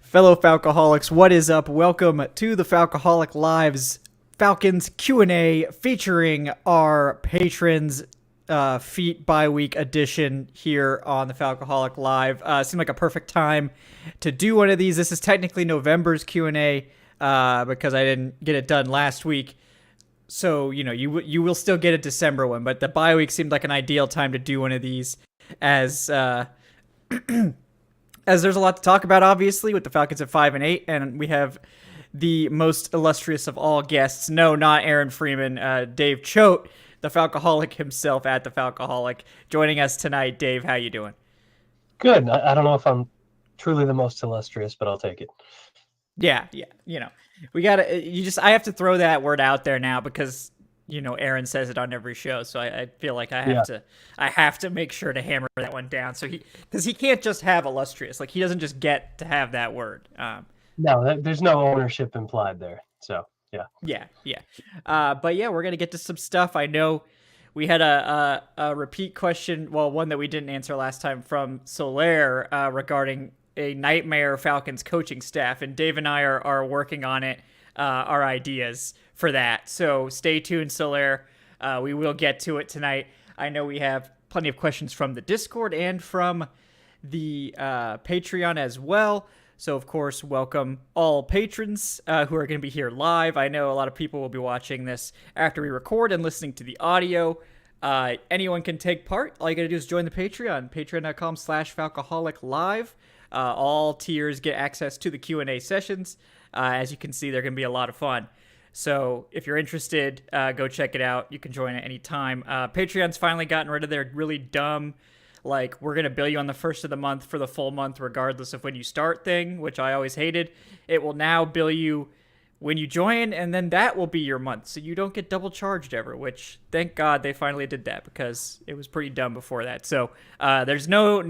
Fellow Falcoholics, what is up? Welcome to the Falcoholic Lives Falcons Q&A featuring our patrons feat bi-week edition here on the Falcoholic Live. Seemed like a perfect time to do one of these. This is technically November's Q&A because I didn't get it done last week. So, you will still get a December one, but the bi-week seemed like an ideal time to do one of these as as there's a lot to talk about, obviously, with the Falcons at 5-8, and we have the most illustrious of all guests. No, not Aaron Freeman, Dave Choate, the Falcoholic himself at the Falcoholic, joining us tonight. Dave, how you doing? Good. I don't know if I'm truly the most illustrious, but I'll take it. Yeah. We gotta. I have to throw that word out there now because Aaron says it on every show, so I feel like I have to make sure to hammer that one down. So because he can't just have illustrious, like he doesn't just get to have that word. No, there's no ownership implied there. So yeah. But yeah, we're gonna get to some stuff. I know we had a repeat question, well, one that we didn't answer last time from Soler regarding a nightmare Falcons coaching staff, and Dave and I are working on it, our ideas for that. So stay tuned, Soler. We will get to it tonight. I know we have plenty of questions from the Discord and from the Patreon as well. So, of course, welcome all patrons who are going to be here live. I know a lot of people will be watching this after we record and listening to the audio. Anyone can take part. All you got to do is join the Patreon, patreon.com/Falcoholic-Live. All tiers get access to the Q&A sessions. As you can see, they're going to be a lot of fun. So if you're interested, go check it out. You can join at any time. Patreon's finally gotten rid of their really dumb, like, we're going to bill you on the first of the month for the full month regardless of when you start thing, which I always hated. It will now bill you when you join, and then that will be your month. So you don't get double charged ever, which thank God they finally did that because it was pretty dumb before that. So there's no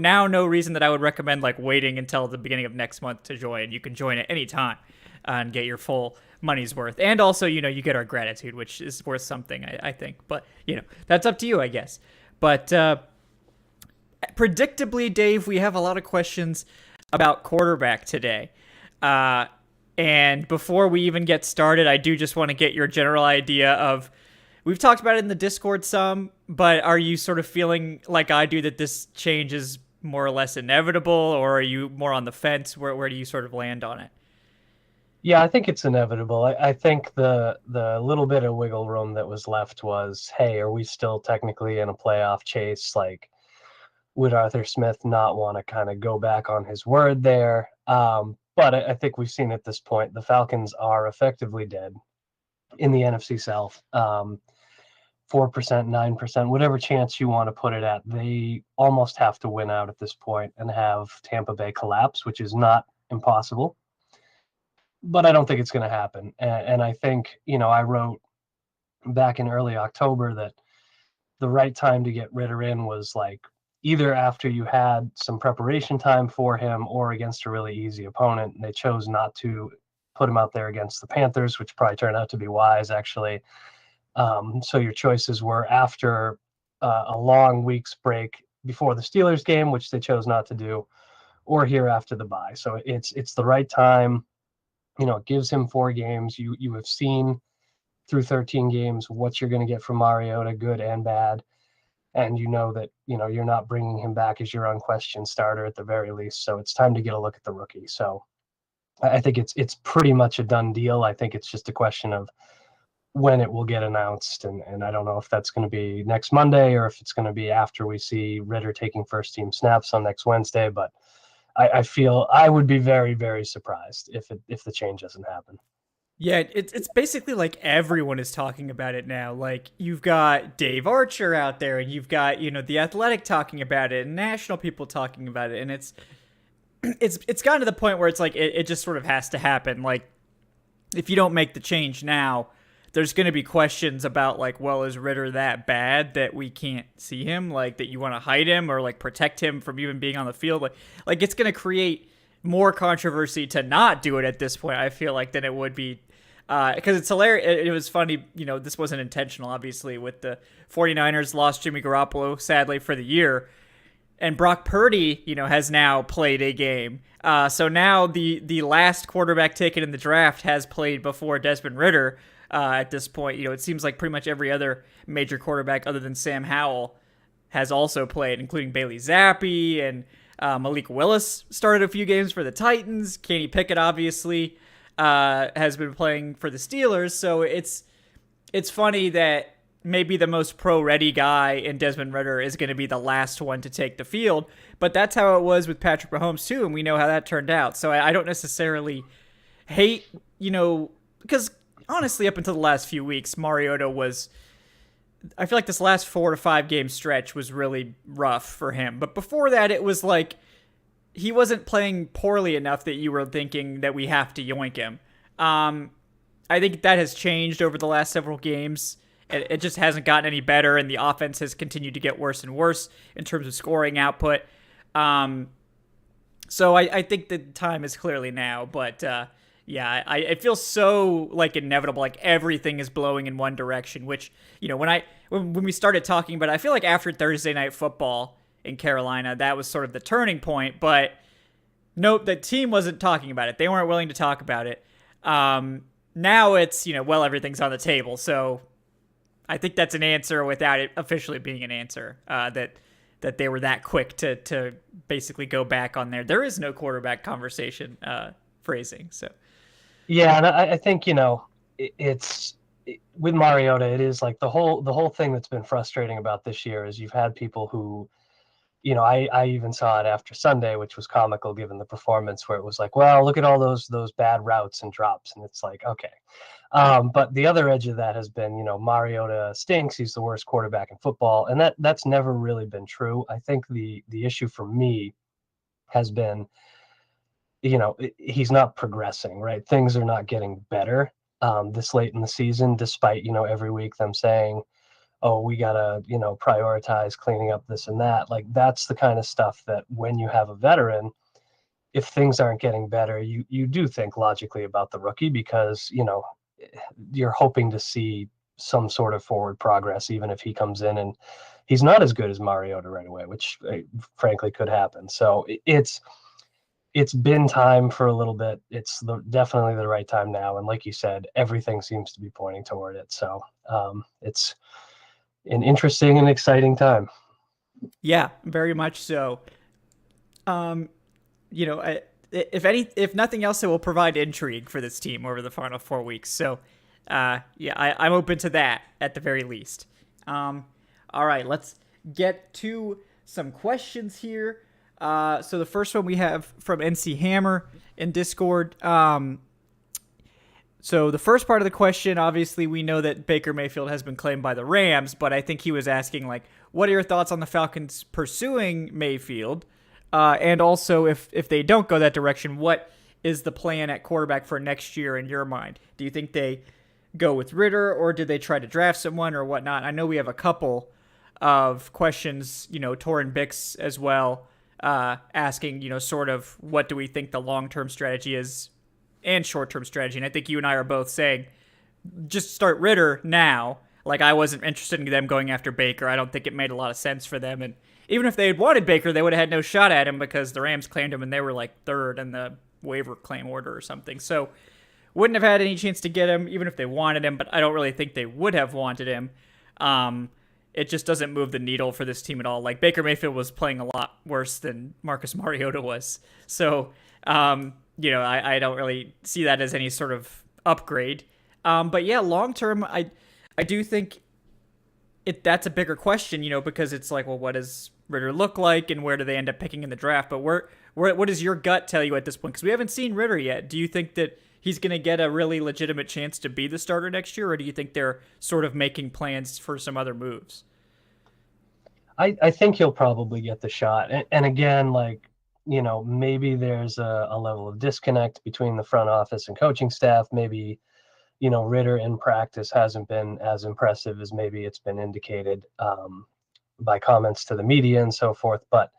reason that I would recommend like waiting until the beginning of next month to join. You can join at any time and get your full money's worth. And also, you get our gratitude, which is worth something, I think. But, that's up to you, I guess. But predictably, Dave, we have a lot of questions about quarterback today. And before we even get started, I do just want to get your general idea of, we've talked about it in the Discord some, but are you sort of feeling like I do that this change is more or less inevitable, or are you more on the fence? Where do you sort of land on it? Yeah, I think it's inevitable. I think the little bit of wiggle room that was left was, hey, are we still technically in a playoff chase? Like, would Arthur Smith not want to kind of go back on his word there? But I think we've seen at this point, the Falcons are effectively dead in the NFC South. 4%, 9%, whatever chance you want to put it at, they almost have to win out at this point and have Tampa Bay collapse, which is not impossible. But I don't think it's going to happen. And I think, I wrote back in early October that the right time to get Ritter in was like either after you had some preparation time for him or against a really easy opponent. And they chose not to put him out there against the Panthers, which probably turned out to be wise, actually. So your choices were after a long week's break before the Steelers game, which they chose not to do, or here after the bye. So it's the right time. It gives him 4 games. You have seen through 13 games what you're going to get from Mariota, good and bad. And that, you're not bringing him back as your unquestioned starter at the very least. So it's time to get a look at the rookie. So I think it's pretty much a done deal. I think it's just a question of when it will get announced. And I don't know if that's going to be next Monday or if it's going to be after we see Ritter taking first team snaps on next Wednesday. But I feel I would be very, very surprised if the change doesn't happen. Yeah, it's basically like everyone is talking about it now. Like, you've got Dave Archer out there, and you've got, The Athletic talking about it, and national people talking about it, and it's gotten to the point where it's like it just sort of has to happen. Like, if you don't make the change now, there's going to be questions about, like, well, is Ritter that bad that we can't see him? Like, that you want to hide him or, like, protect him from even being on the field? Like it's going to create more controversy to not do it at this point, I feel like, than it would be. Because it's hilarious. It was funny, this wasn't intentional, obviously, with the 49ers lost Jimmy Garoppolo, sadly, for the year. and Brock Purdy, has now played a game. So now the last quarterback taken in the draft has played before Desmond Ridder. At this point, it seems like pretty much every other major quarterback other than Sam Howell has also played, including Bailey Zappi and Malik Willis started a few games for the Titans. Kenny Pickett obviously has been playing for the Steelers. So it's funny that maybe the most pro-ready guy in Desmond Ridder is going to be the last one to take the field. But that's how it was with Patrick Mahomes, too, and we know how that turned out. So I don't necessarily hate, because honestly, up until the last few weeks, Mariota was... I feel like this last 4 to 5 game stretch was really rough for him. But before that, it was like he wasn't playing poorly enough that you were thinking that we have to yoink him. I think that has changed over the last several games. It just hasn't gotten any better, and the offense has continued to get worse and worse in terms of scoring output. So I think the time is clearly now, but it feels so like inevitable, like everything is blowing in one direction, which, when we started talking about it, I feel like after Thursday Night Football in Carolina, that was sort of the turning point, but nope, the team wasn't talking about it. They weren't willing to talk about it. Now it's, everything's on the table, so I think that's an answer without it officially being an answer, that they were that quick to basically go back on there. There is no quarterback conversation phrasing. So, yeah, and I think with Mariota, it is like the whole thing that's been frustrating about this year is you've had people who, I even saw it after Sunday, which was comical given the performance, where it was like, well, look at all those bad routes and drops, and it's like, okay. But the other edge of that has been, Mariota stinks. He's the worst quarterback in football. And that's never really been true. I think the issue for me has been, he's not progressing, right? Things are not getting better this late in the season, despite, every week them saying, oh, we got to, prioritize cleaning up this and that. Like, that's the kind of stuff that when you have a veteran, if things aren't getting better, you do think logically about the rookie because, you're hoping to see some sort of forward progress, even if he comes in and he's not as good as Mariota right away, which frankly could happen. So it's been time for a little bit. It's definitely the right time now. And like you said, everything seems to be pointing toward it. So it's an interesting and exciting time. yeah, very much so. If nothing else, it will provide intrigue for this team over the final 4 weeks. So, I'm open to that at the very least. All right, let's get to some questions here. So the first one we have from NC Hammer in Discord. So the first part of the question, obviously, we know that Baker Mayfield has been claimed by the Rams, but I think he was asking, like, what are your thoughts on the Falcons pursuing Mayfield? And also, if they don't go that direction, what is the plan at quarterback for next year in your mind? Do you think they go with Ridder, or do they try to draft someone or whatnot? I know we have a couple of questions, Torin Bix as well, asking, sort of what do we think the long-term strategy is and short-term strategy. And I think you and I are both saying just start Ridder now. Like, I wasn't interested in them going after Baker. I don't think it made a lot of sense for them. And even if they had wanted Baker, they would have had no shot at him because the Rams claimed him and they were like third in the waiver claim order or something. So wouldn't have had any chance to get him even if they wanted him, but I don't really think they would have wanted him. It just doesn't move the needle for this team at all. Like, Baker Mayfield was playing a lot worse than Marcus Mariota was. So, I don't really see that as any sort of upgrade. But yeah, long term, I do think that's a bigger question, because it's like, well, what does Ridder look like and where do they end up picking in the draft? But what does your gut tell you at this point? Because we haven't seen Ridder yet. Do you think that he's going to get a really legitimate chance to be the starter next year, or do you think they're sort of making plans for some other moves? I think he'll probably get the shot. And again, like, maybe there's a level of disconnect between the front office and coaching staff. Maybe, Ridder in practice hasn't been as impressive as maybe it's been indicated by comments to the media and so forth. But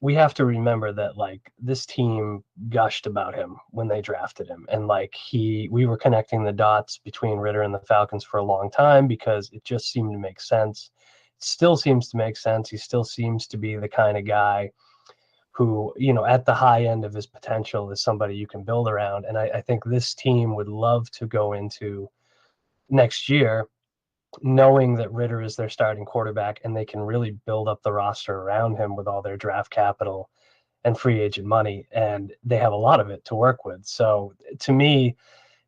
we have to remember that, like, this team gushed about him when they drafted him. And like we were connecting the dots between Ridder and the Falcons for a long time because it just seemed to make sense. still seems to make sense. He still seems to be the kind of guy who, at the high end of his potential is somebody you can build around. And I think this team would love to go into next year knowing that Ritter is their starting quarterback and they can really build up the roster around him with all their draft capital and free agent money. And they have a lot of it to work with. So to me,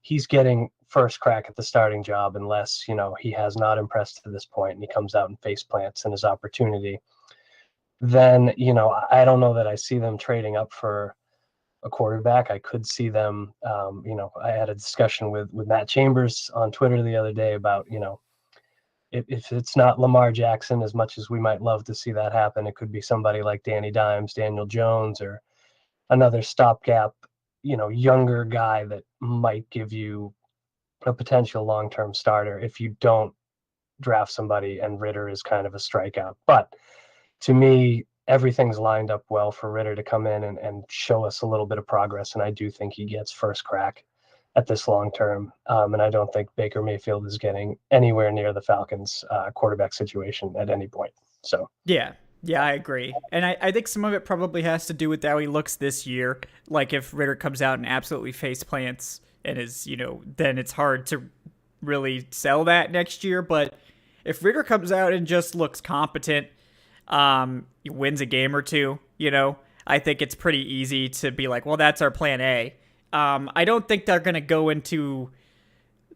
he's getting first crack at the starting job unless, he has not impressed to this point and he comes out and face plants in his opportunity. Then, I don't know that I see them trading up for a quarterback. I could see them, I had a discussion with Matt Chambers on Twitter the other day about, if it's not Lamar Jackson, as much as we might love to see that happen, it could be somebody like Danny Dimes, Daniel Jones, or another stopgap, younger guy that might give you a potential long-term starter if you don't draft somebody and Ritter is kind of a strikeout. But to me, everything's lined up well for Ritter to come in and show us a little bit of progress. And I do think he gets first crack at this long term. And I don't think Baker Mayfield is getting anywhere near the Falcons quarterback situation at any point. So Yeah, I agree. And I think some of it probably has to do with how he looks this year. Like if Ritter comes out and absolutely face plants and is, then it's hard to really sell that next year. But if Ritter comes out and just looks competent, he wins a game or two, I think it's pretty easy to be like, well, that's our plan A. I don't think they're going to go into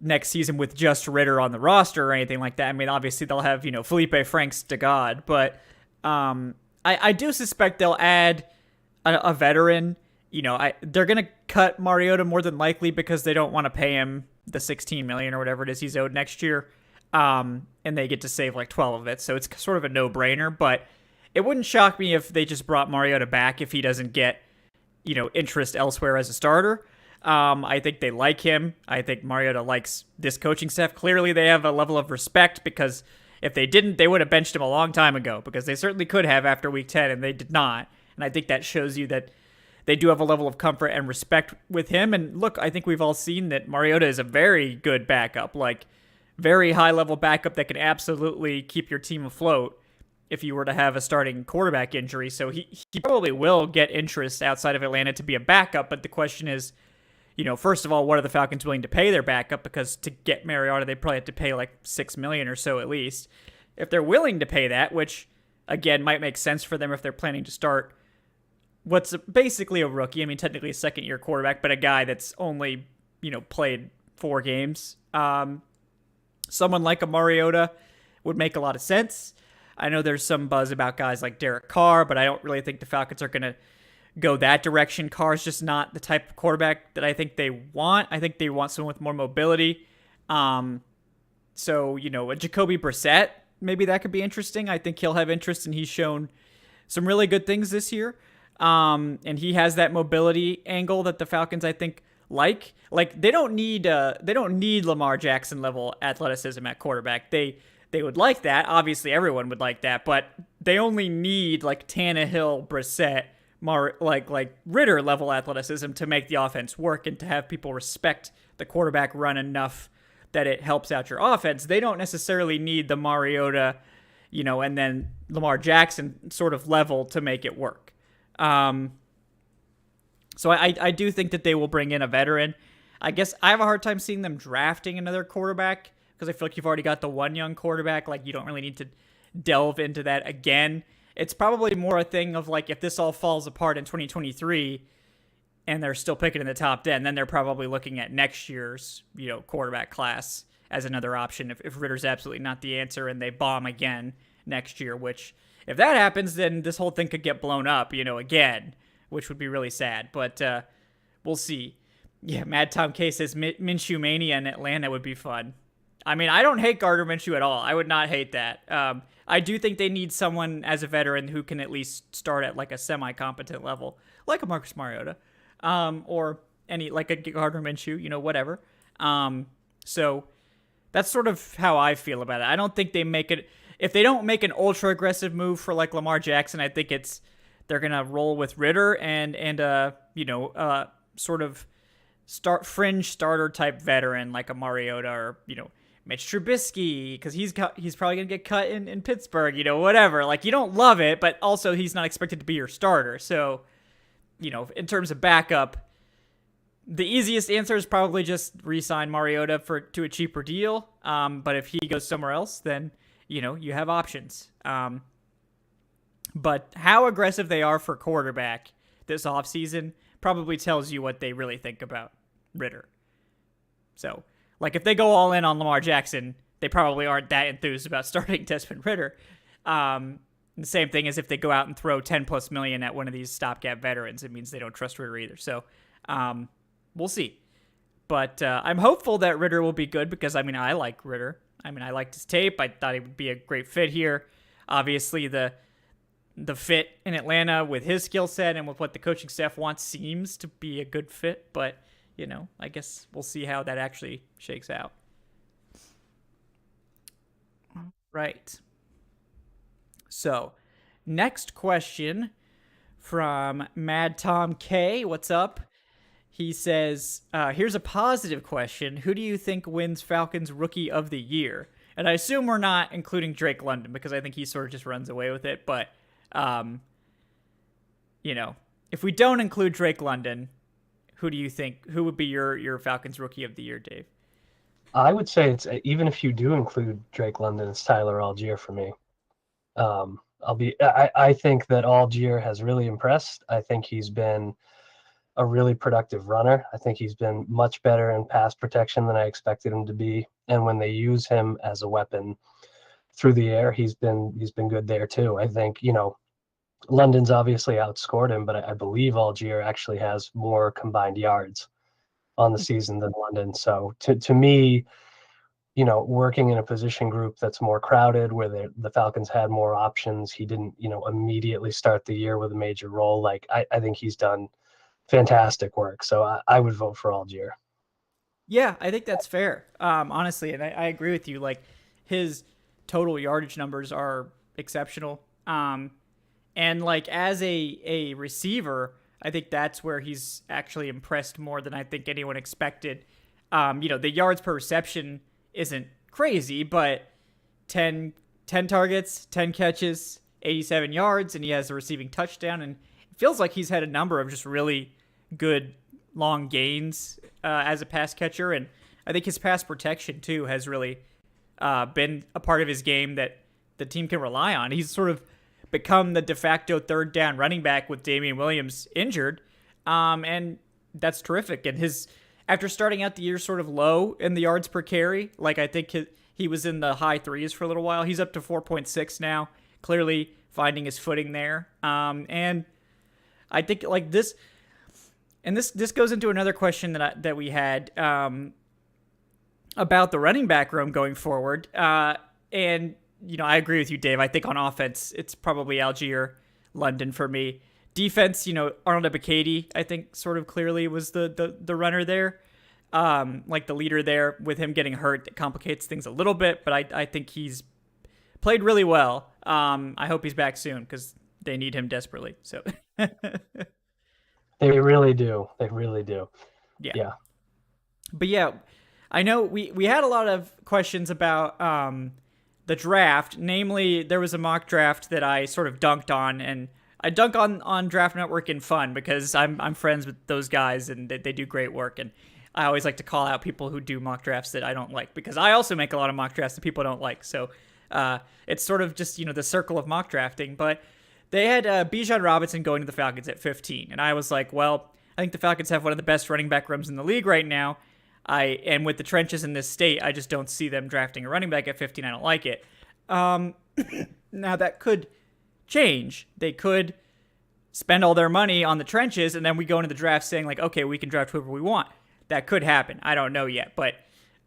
next season with just Ritter on the roster or anything like that. I mean, obviously they'll have, Felipe Franks to God, but I do suspect they'll add a veteran. They're going to cut Mariota more than likely because they don't want to pay him the $16 million or whatever it is he's owed next year. And they get to save like 12 of it. So it's sort of a no-brainer, but it wouldn't shock me if they just brought Mariota back if he doesn't get, interest elsewhere as a starter. I think they like him. I think Mariota likes this coaching staff. Clearly they have a level of respect because if they didn't, they would have benched him a long time ago because they certainly could have after week 10 and they did not. And I think that shows you that they do have a level of comfort and respect with him. And look, I think we've all seen that Mariota is a very good backup, like very high level backup that can absolutely keep your team afloat if you were to have a starting quarterback injury. So he probably will get interest outside of Atlanta to be a backup. But the question is, first of all, what are the Falcons willing to pay their backup? Because to get Mariota, they probably have to pay like $6 million or so at least. If they're willing to pay that, which again might make sense for them if they're planning to start what's basically a rookie. I mean, technically a second-year quarterback, but a guy that's only, played 4 games. Someone like a Mariota would make a lot of sense. I know there's some buzz about guys like Derek Carr, but I don't really think the Falcons are going to go that direction. Carr's just not the type of quarterback that I think they want. I think they want someone with more mobility. So, a Jacoby Brissett, maybe that could be interesting. I think he'll have interest, and he's shown some really good things this year. And he has that mobility angle that the Falcons, I think, like they don't need Lamar Jackson level athleticism at quarterback. They would like that. Obviously, everyone would like that, but they only need like Tannehill, Brissett, like Ritter level athleticism to make the offense work and to have people respect the quarterback run enough that it helps out your offense. They don't necessarily need the Mariota, and then Lamar Jackson sort of level to make it work. So I do think that they will bring in a veteran. I guess I have a hard time seeing them drafting another quarterback because I feel like you've already got the one young quarterback. Like, you don't really need to delve into that again. It's probably more a thing of like, if this all falls apart in 2023 and they're still picking in the top 10, then they're probably looking at next year's, quarterback class as another option if Ritter's absolutely not the answer and they bomb again next year, which if that happens, then this whole thing could get blown up, again, which would be really sad. But we'll see. Yeah, Mad Tom K says Minshew Mania in Atlanta would be fun. I mean, I don't hate Gardner Minshew at all. I would not hate that. I do think they need someone as a veteran who can at least start at like a semi-competent level, like a Marcus Mariota, or any like a Gardner Minshew, whatever. So that's sort of how I feel about it. I don't think they make it. If they don't make an ultra aggressive move for like Lamar Jackson, I think they're gonna roll with Ritter and sort of fringe starter type veteran like a Mariota or Mitch Trubisky, because he's probably gonna get cut in Pittsburgh, whatever. Like, you don't love it, but also he's not expected to be your starter. So, in terms of backup, the easiest answer is probably just re-sign Mariota to a cheaper deal. But if he goes somewhere else, then you have options. But how aggressive they are for quarterback this offseason probably tells you what they really think about Ritter. So, like, if they go all in on Lamar Jackson, they probably aren't that enthused about starting Desmond Ritter. The same thing as if they go out and throw 10 plus million at one of these stopgap veterans. It means they don't trust Ritter either. So, we'll see. But I'm hopeful that Ritter will be good because, I like Ritter. I liked his tape. I thought he would be a great fit here. Obviously, the fit in Atlanta with his skill set and with what the coaching staff wants seems to be a good fit. But, I guess we'll see how that actually shakes out. Right. So, next question from Mad Tom K. What's up? He says, here's a positive question. Who do you think wins Falcons Rookie of the Year? And I assume we're not including Drake London because I think he sort of just runs away with it. But, if we don't include Drake London, who do you think, who would be your Falcons Rookie of the Year, Dave? I would say even if you do include Drake London, it's Tyler Algier for me. I think that Algier has really impressed. I think he's been a really productive runner. I think he's been much better in pass protection than I expected him to be. And when they use him as a weapon through the air, he's been good there too. I think, London's obviously outscored him, but I believe Algier actually has more combined yards on the season than London. So to me, working in a position group that's more crowded, where the Falcons had more options, he didn't, immediately start the year with a major role. Like, I think he's done fantastic work. So I would vote for Algier. Yeah, I think that's fair. Honestly, and I agree with you. Like, his total yardage numbers are exceptional. And like, as a receiver, I think that's where he's actually impressed more than I think anyone expected. The yards per reception isn't crazy, but 10 targets, 10 catches, 87 yards, and he has a receiving touchdown. And it feels like he's had a number of just really good long gains as a pass catcher. And I think his pass protection, too, has really been a part of his game that the team can rely on. He's sort of become the de facto third down running back with Damian Williams injured. And that's terrific. And after starting out the year sort of low in the yards per carry, like, I think he was in the high threes for a little while. He's up to 4.6 now, clearly finding his footing there. And I think, like, this goes into another question that we had about the running back room going forward. And I agree with you, Dave. I think on offense, it's probably Algier, London for me. Defense, Arnold Ebiketie, I think, sort of clearly was the runner there. Like, the leader there. With him getting hurt, it complicates things a little bit, but I think he's played really well. I hope he's back soon because they need him desperately. So They really do. They really do. Yeah. But yeah, I know we had a lot of questions about the draft. Namely, there was a mock draft that I sort of dunked on, and I dunk on Draft Network in fun because I'm friends with those guys and they do great work. And I always like to call out people who do mock drafts that I don't like because I also make a lot of mock drafts that people don't like. So it's sort of just, the circle of mock drafting. But they had Bijan Robinson going to the Falcons at 15. And I was like, well, I think the Falcons have one of the best running back rooms in the league right now. And with the trenches in this state, I just don't see them drafting a running back at 15. I don't like it. Now, that could change. They could spend all their money on the trenches, and then we go into the draft saying, like, okay, we can draft whoever we want. That could happen. I don't know yet. But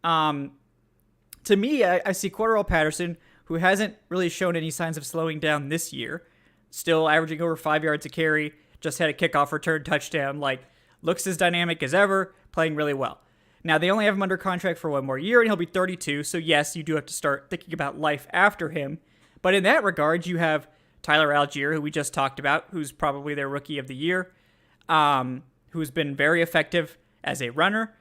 to me, I see Cordarrelle Patterson, who hasn't really shown any signs of slowing down this year, still averaging over 5 yards a carry, just had a kickoff return touchdown, like, looks as dynamic as ever, playing really well. Now, they only have him under contract for one more year, and he'll be 32, so yes, you do have to start thinking about life after him. But in that regard, you have Tyler Algier, who we just talked about, who's probably their Rookie of the Year, who's been very effective as a runner.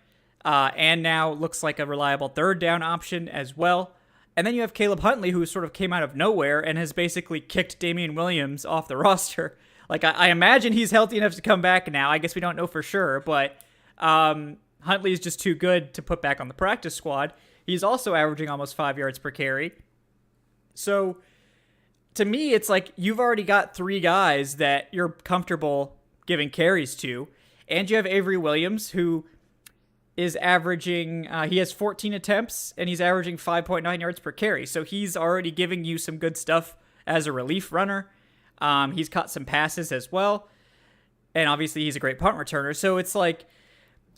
and now looks like a reliable third down option as well. And then you have Caleb Huntley, who sort of came out of nowhere and has basically kicked Damian Williams off the roster. Like, I imagine he's healthy enough to come back now. I guess we don't know for sure, but Huntley is just too good to put back on the practice squad. He's also averaging almost 5 yards per carry. So, to me, it's like you've already got three guys that you're comfortable giving carries to. And you have Avery Williams, who is averaging, he has 14 attempts, and he's averaging 5.9 yards per carry. So he's already giving you some good stuff as a relief runner. He's caught some passes as well. And obviously he's a great punt returner. So it's like,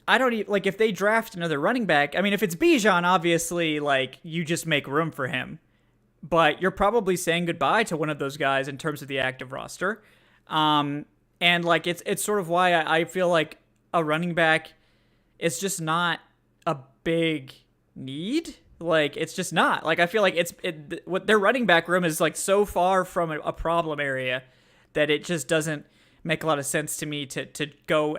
I don't even, like, if they draft another running back, I mean, if it's Bijan, obviously, like, you just make room for him. But you're probably saying goodbye to one of those guys in terms of the active roster. And, like, it's sort of why I feel like a running back is just not a big need. Like, it's just not. Like, I feel like what their running back room is, like, so far from a problem area that it just doesn't make a lot of sense to me to go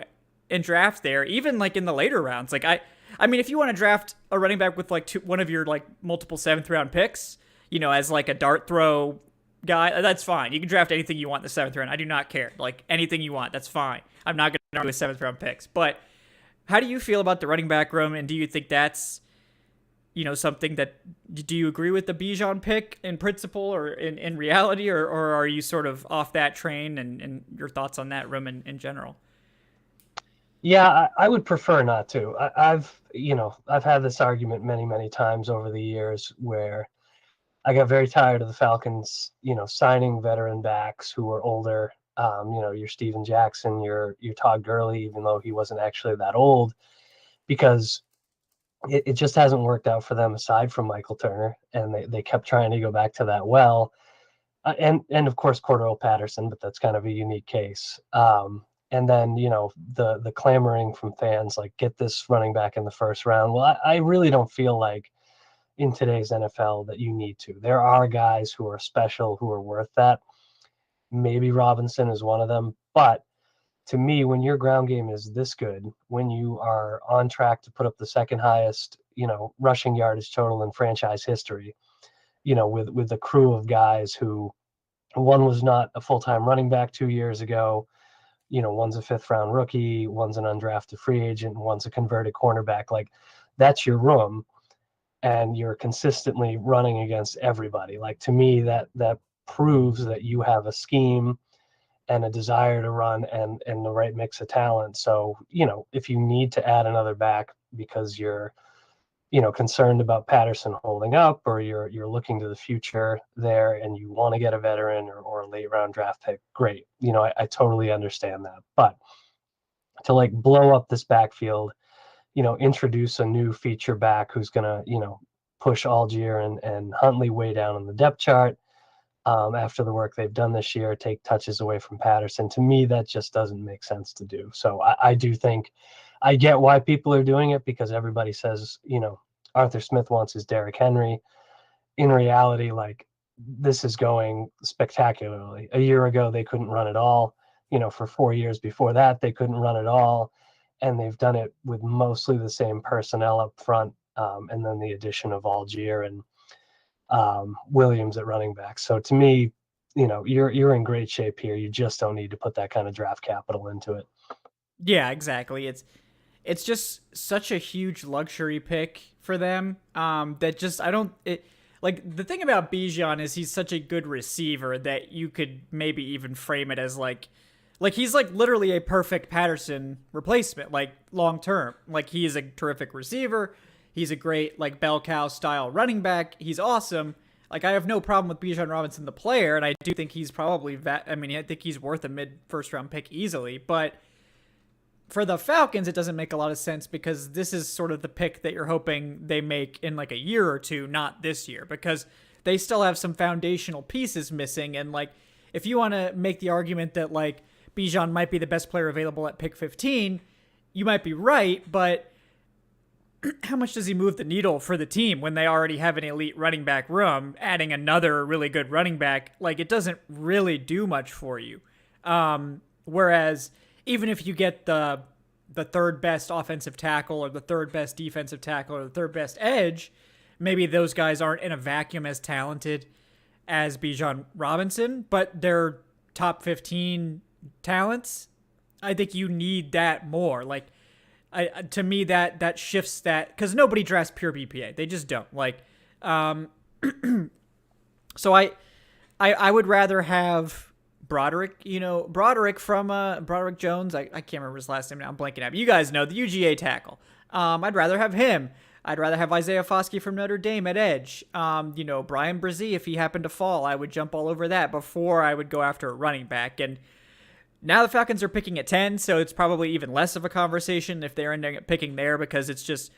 and draft there, even, like, in the later rounds. Like, I mean, if you want to draft a running back with, like, one of your, like, multiple 7th-round picks, you know, as, like, a dart throw guy, that's fine. You can draft anything you want in the 7th round. I do not care. Like, anything you want, that's fine. I'm not going to argue with 7th-round picks. But how do you feel about the running back room, and do you think that's, you know, something that, do you agree with the Bijan pick in principle or in reality, or are you sort of off that train, and your thoughts on that room in general? Yeah, I would prefer not to. I've had this argument many, many times over the years where I got very tired of the Falcons, signing veteran backs who were older. Your Steven Jackson, your Todd Gurley, even though he wasn't actually that old, because it just hasn't worked out for them aside from Michael Turner, and they kept trying to go back to that well. And of course Cordell Patterson, but that's kind of a unique case. And then, the clamoring from fans, like, get this running back in the first round. Well, I really don't feel like in today's NFL that you need to. There are guys who are special, who are worth that. Maybe Robinson is one of them. But to me, when your ground game is this good, when you are on track to put up the second highest, rushing yardage total in franchise history, with a crew of guys who, one was not a full-time running back 2 years ago, one's a 5th-round rookie, one's an undrafted free agent, and one's a converted cornerback. Like, that's your room, and you're consistently running against everybody. Like, to me, that proves that you have a scheme and a desire to run and the right mix of talent. So, if you need to add another back because you're, concerned about Patterson holding up, or you're looking to the future there and you want to get a veteran or a late round draft pick, great. I totally understand that. But to, like, blow up this backfield, introduce a new feature back who's going to, push Algier and Huntley way down on the depth chart, after the work they've done this year, take touches away from Patterson. To me, that just doesn't make sense to do. So I do think, I get why people are doing it, because everybody says, Arthur Smith wants his Derrick Henry. In reality, like, this is going spectacularly. A year ago, they couldn't run at all. For 4 years before that, they couldn't run at all. And they've done it with mostly the same personnel up front, and then the addition of Algier and Williams at running back. So to me, you're in great shape here. You just don't need to put that kind of draft capital into it. Yeah, exactly. It's just such a huge luxury pick for them. That just, I don't, like, the thing about Bijan is he's such a good receiver that you could maybe even frame it as like he's, like, literally a perfect Patterson replacement, like, long term. Like, he is a terrific receiver. He's a great, like, bell cow style running back. He's awesome. Like, I have no problem with Bijan Robinson, the player, and I do think he's probably I think he's worth a mid first round pick easily. But for the Falcons, it doesn't make a lot of sense, because this is sort of the pick that you're hoping they make in, like, a year or two, not this year, because they still have some foundational pieces missing. And, like, if you want to make the argument that, like, Bijan might be the best player available at pick 15, you might be right, but how much does he move the needle for the team when they already have an elite running back room? Adding another really good running back, like, it doesn't really do much for you. Whereas even if you get the the third best offensive tackle or the third best defensive tackle or the third best edge, maybe those guys aren't in a vacuum as talented as Bijan Robinson, but they're top 15 talents. I think you need that more. Like, to me, that shifts that, because nobody drafts pure BPA. They just don't. Like, so I would rather have Broderick, Broderick from Broderick Jones. I can't remember his last name now. I'm blanking out. You guys know the UGA tackle. I'd rather have him. I'd rather have Isaiah Foskey from Notre Dame at edge. Brian Brzee, if he happened to fall, I would jump all over that before I would go after a running back. And now the Falcons are picking at 10, so it's probably even less of a conversation if they're ending up picking there, because it's just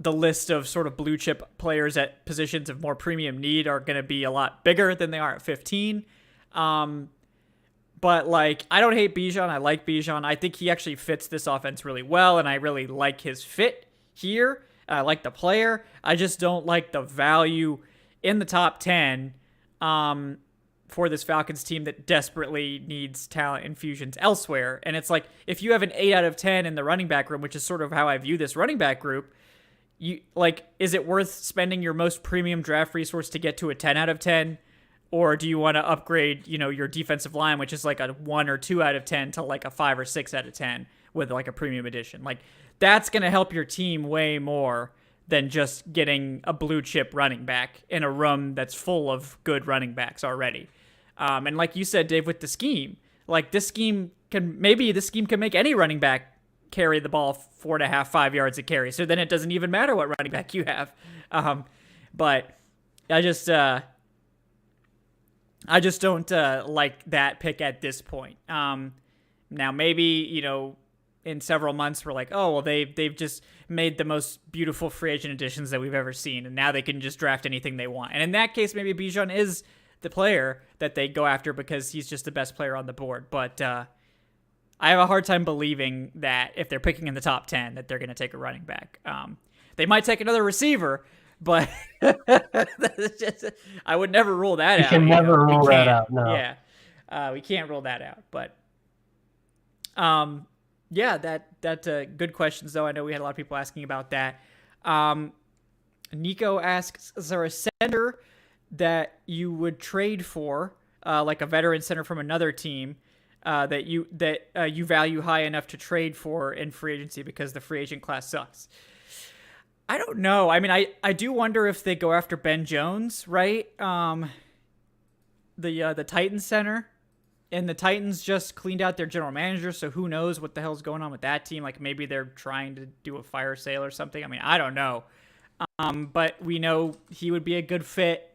the list of sort of blue chip players at positions of more premium need are going to be a lot bigger than they are at 15. But like, I don't hate Bijan. I like Bijan. I think he actually fits this offense really well, and I really like his fit here. I like the player. I just don't like the value in the top 10 for this Falcons team that desperately needs talent infusions elsewhere. And it's like, if you have an 8 out of 10 in the running back room, which is sort of how I view this running back group, is it worth spending your most premium draft resource to get to a 10 out of 10? Or do you want to upgrade, your defensive line, which is like a 1 or 2 out of 10 to like a 5 or 6 out of 10 with like a premium edition? Like, that's going to help your team way more than just getting a blue chip running back in a room that's full of good running backs already. And like you said, Dave, with the scheme, like this scheme can make any running back carry the ball 4.5, 5 yards a carry. So then it doesn't even matter what running back you have. But I just don't like that pick at this point. Now maybe, in several months we're like, oh, well, they've just made the most beautiful free agent additions that we've ever seen, and now they can just draft anything they want. And in that case, maybe Bijan is the player that they go after because he's just the best player on the board. But I have a hard time believing that if they're picking in the top 10 that they're going to take a running back. They might take another receiver, but I would never rule that out. You can never rule that out. No. Yeah, we can't rule that out. But yeah, that's good questions, though. I know we had a lot of people asking about that. Nico asks, is there a center that you would trade for, like a veteran center from another team, that you value high enough to trade for in free agency because the free agent class sucks? I don't know. I mean, I do wonder if they go after Ben Jones, right? The Titans center. And the Titans just cleaned out their general manager, so who knows what the hell's going on with that team. Like, maybe they're trying to do a fire sale or something. I mean, I don't know. But we know he would be a good fit.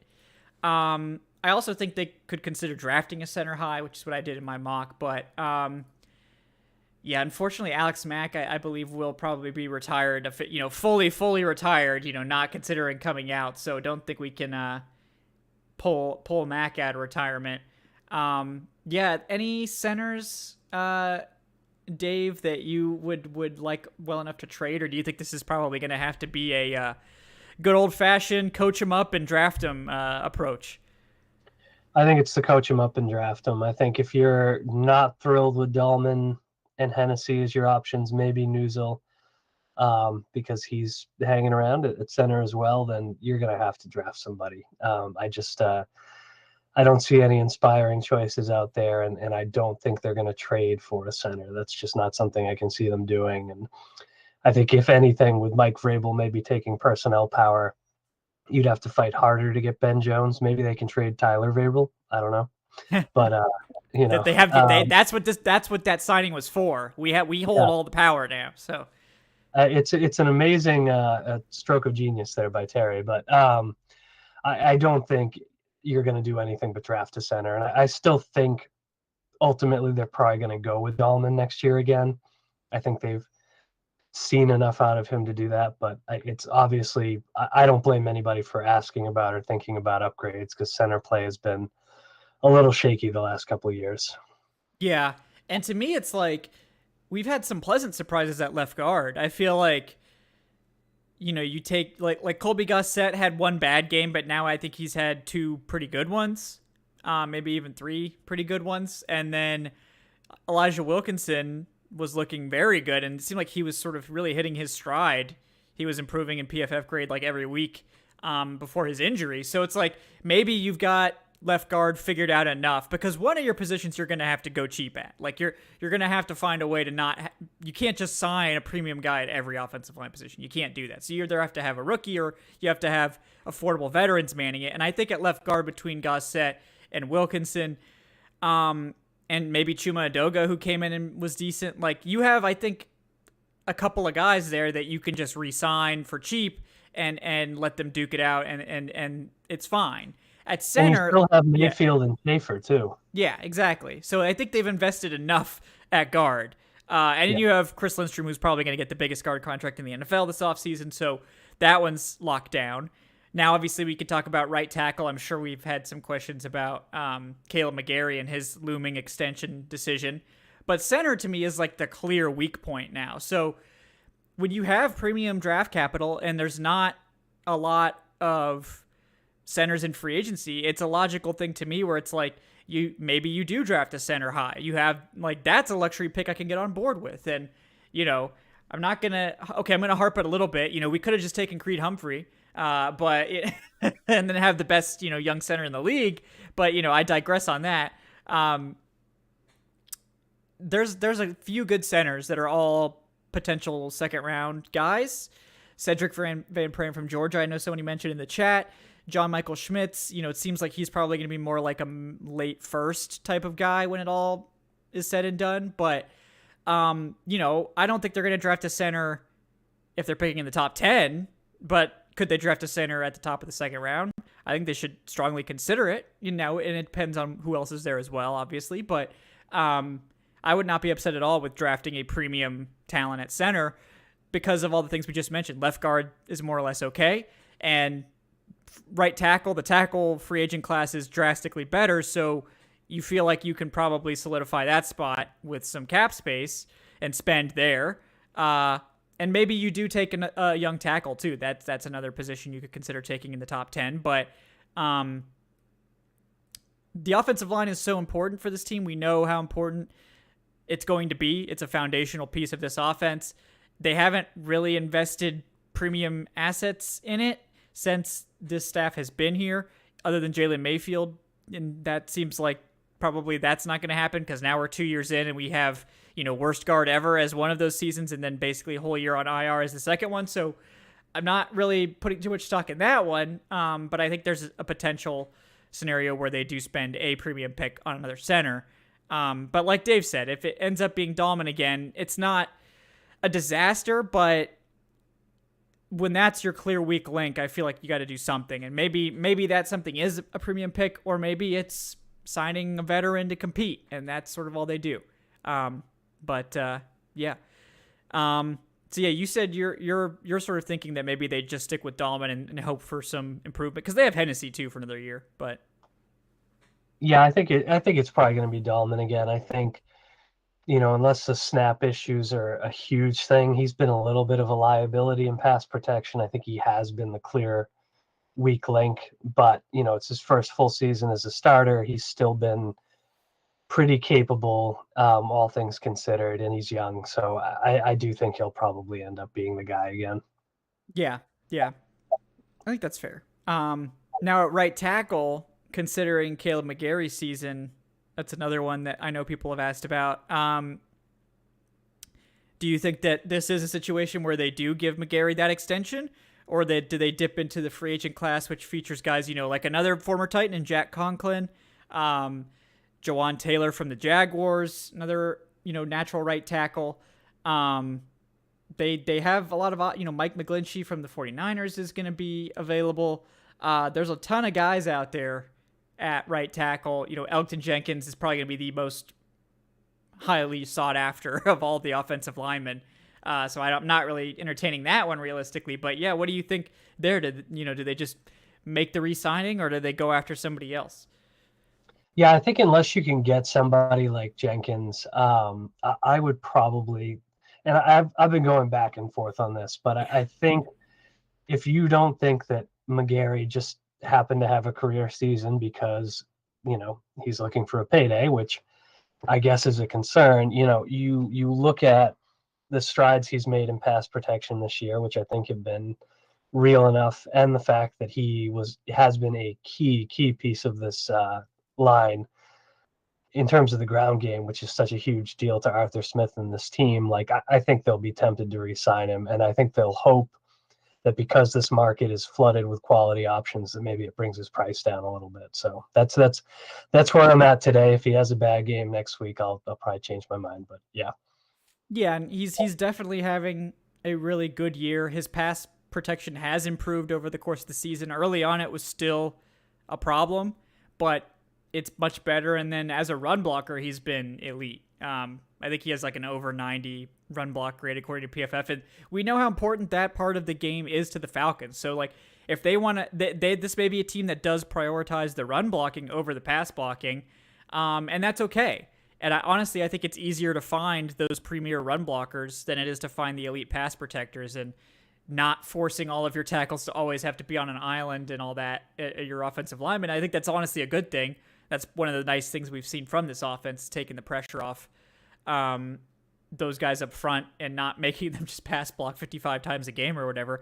I also think they could consider drafting a center high, which is what I did in my mock. But, yeah, unfortunately, Alex Mack, I believe, will probably be retired, fully retired, not considering coming out. So don't think we can pull Mack out of retirement. Yeah, any centers, Dave, that you would like well enough to trade, or do you think this is probably going to have to be a good old-fashioned coach him up and draft him approach? I think it's to coach him up and draft him. I think if you're not thrilled with Dahlman and Hennessy as your options, maybe Nuzul, because he's hanging around at center as well, then you're going to have to draft somebody. I don't see any inspiring choices out there, and I don't think they're going to trade for a center. That's just not something I can see them doing. And I think, if anything, with Mike Vrabel maybe taking personnel power, you'd have to fight harder to get Ben Jones. Maybe they can trade Tyler Vrabel. I don't know. But, that they have that's what that signing was for. We hold all the power now. So it's an amazing stroke of genius there by Terry. But I don't think you're going to do anything but draft a center. And I still think ultimately they're probably going to go with Dahlman next year again. I think they've seen enough out of him to do that, but it's obviously, I don't blame anybody for asking about or thinking about upgrades, because center play has been a little shaky the last couple of years. Yeah. And to me, it's like, we've had some pleasant surprises at left guard. I feel like, you take like Colby Gossett had one bad game, but now I think he's had 2 pretty good ones, maybe even 3 pretty good ones. And then Elijah Wilkinson, was looking very good, and it seemed like he was sort of really hitting his stride. He was improving in PFF grade like every week before his injury. So it's like maybe you've got left guard figured out enough, because one of your positions you're going to have to go cheap at. Like you're going to have to find a way to not you can't just sign a premium guy at every offensive line position. You can't do that. So you either have to have a rookie or you have to have affordable veterans manning it. And I think at left guard between Gossett and Wilkinson, and maybe Chuma Adoga, who came in and was decent, like you have, I think, a couple of guys there that you can just re-sign for cheap and let them duke it out, and it's fine. At center, and you still have Mayfield and Schaefer too. Yeah, exactly. So I think they've invested enough at guard. And then you have Chris Lindstrom, who's probably going to get the biggest guard contract in the NFL this offseason, so that one's locked down. Now, obviously, we could talk about right tackle. I'm sure we've had some questions about Caleb McGarry and his looming extension decision. But center, to me, is like the clear weak point now. So when you have premium draft capital and there's not a lot of centers in free agency, it's a logical thing to me where it's like maybe you do draft a center high. You have like that's a luxury pick I can get on board with. And I'm gonna harp it a little bit. We could have just taken Creed Humphrey, but and then have the best young center in the league. But I digress on that. There's a few good centers that are all potential second round guys. Cedric Van Pran from Georgia, I know somebody mentioned in the chat. John Michael Schmitz, it seems like he's probably going to be more like a late first type of guy when it all is said and done. But, I don't think they're going to draft a center if they're picking in the top 10. But could they draft a center at the top of the second round? I think they should strongly consider it, and it depends on who else is there as well, obviously. But I would not be upset at all with drafting a premium talent at center because of all the things we just mentioned. Left guard is more or less okay. And right tackle, the tackle free agent class is drastically better, so you feel like you can probably solidify that spot with some cap space and spend there. And maybe you do take a young tackle too. That's another position you could consider taking in the top 10. But the offensive line is so important for this team. We know how important it's going to be. It's a foundational piece of this offense. They haven't really invested premium assets in it since this staff has been here, other than Jalen Mayfield. And that seems like probably that's not going to happen because now we're 2 years in and we have, worst guard ever as one of those seasons and then basically a whole year on IR as the second one. So I'm not really putting too much stock in that one. But I think there's a potential scenario where they do spend a premium pick on another center. But like Dave said, if it ends up being Dahlman again, it's not a disaster, but when that's your clear weak link, I feel like you got to do something. And maybe that something is a premium pick, or maybe it's signing a veteran to compete, and that's sort of all they do. Yeah. So yeah, you said you're sort of thinking that maybe they just stick with Dahlman and hope for some improvement because they have Hennessy too for another year. But yeah, I think it's probably going to be Dahlman again. I think, unless the snap issues are a huge thing, he's been a little bit of a liability in pass protection. I think he has been the clear weak link, but it's his first full season as a starter. He's still been pretty capable, all things considered, and he's young. So I do think he'll probably end up being the guy again. Yeah. I think that's fair. Now at right tackle, considering Caleb McGarry's season, that's another one that I know people have asked about. Do you think that this is a situation where they do give McGarry that extension, or do they dip into the free agent class, which features guys, like another former Titan and Jack Conklin, Jawan Taylor from the Jaguars, another, natural right tackle. They have a lot of, Mike McGlinchey from the 49ers is going to be available. There's a ton of guys out there at right tackle. Elgton Jenkins is probably going to be the most highly sought after of all the offensive linemen. So I'm not really entertaining that one realistically. But yeah, what do you think there? Do they just make the re-signing, or do they go after somebody else? Yeah, I think unless you can get somebody like Jenkins, I would probably, and I've been going back and forth on this, but I think if you don't think that McGarry just happened to have a career season because, he's looking for a payday, which I guess is a concern. You look at the strides he's made in pass protection this year, which I think have been real enough, and the fact that he has been a key piece of this line in terms of the ground game, which is such a huge deal to Arthur Smith and this team. Like I think they'll be tempted to re-sign him, and I think they'll hope that because this market is flooded with quality options, that maybe it brings his price down a little bit. So that's where I'm at today. If he has a bad game next week, I'll probably change my mind. But yeah. Yeah, and he's definitely having a really good year. His pass protection has improved over the course of the season. Early on, it was still a problem, but it's much better. And then as a run blocker, he's been elite. I think he has like an over 90 run block grade according to PFF, and we know how important that part of the game is to the Falcons. So like, if they want to, this may be a team that does prioritize the run blocking over the pass blocking, and that's okay. And honestly, I think it's easier to find those premier run blockers than it is to find the elite pass protectors, and not forcing all of your tackles to always have to be on an island and all that, your offensive linemen. I think that's honestly a good thing. That's one of the nice things we've seen from this offense, taking the pressure off those guys up front and not making them just pass block 55 times a game or whatever.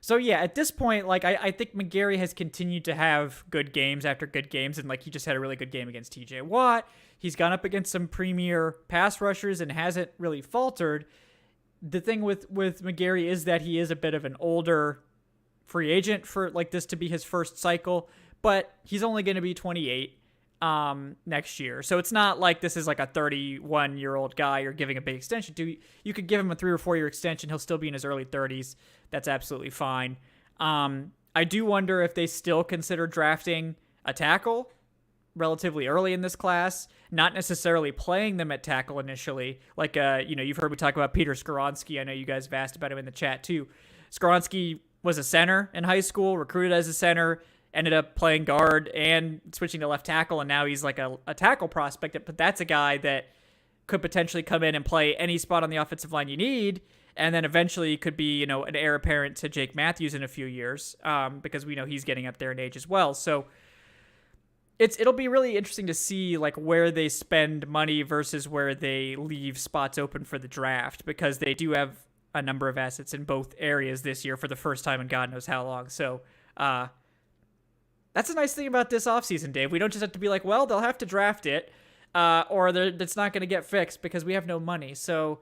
So yeah, at this point, like I think McGarry has continued to have good games after good games, and like he just had a really good game against TJ Watt. He's gone up against some premier pass rushers and hasn't really faltered. The thing with McGarry is that he is a bit of an older free agent for like this to be his first cycle, but he's only going to be 28 next year. So it's not like this is like a 31-year-old guy you're giving a big extension to. You could give him a 3 or 4 year extension. He'll still be in his early 30s. That's absolutely fine. I do wonder if they still consider drafting a tackle relatively early in this class, not necessarily playing them at tackle initially. Like, you've heard me talk about Peter Skoronski. I know you guys have asked about him in the chat too. Skoronski was a center in high school, recruited as a center, ended up playing guard and switching to left tackle, and now he's like a tackle prospect. But that's a guy that could potentially come in and play any spot on the offensive line you need, and then eventually could be, an heir apparent to Jake Matthews in a few years, because we know he's getting up there in age as well. So it'll be really interesting to see like where they spend money versus where they leave spots open for the draft, because they do have a number of assets in both areas this year for the first time in God knows how long. So that's a nice thing about this offseason, Dave. We don't just have to be like, well, they'll have to draft it, or it's not going to get fixed because we have no money. So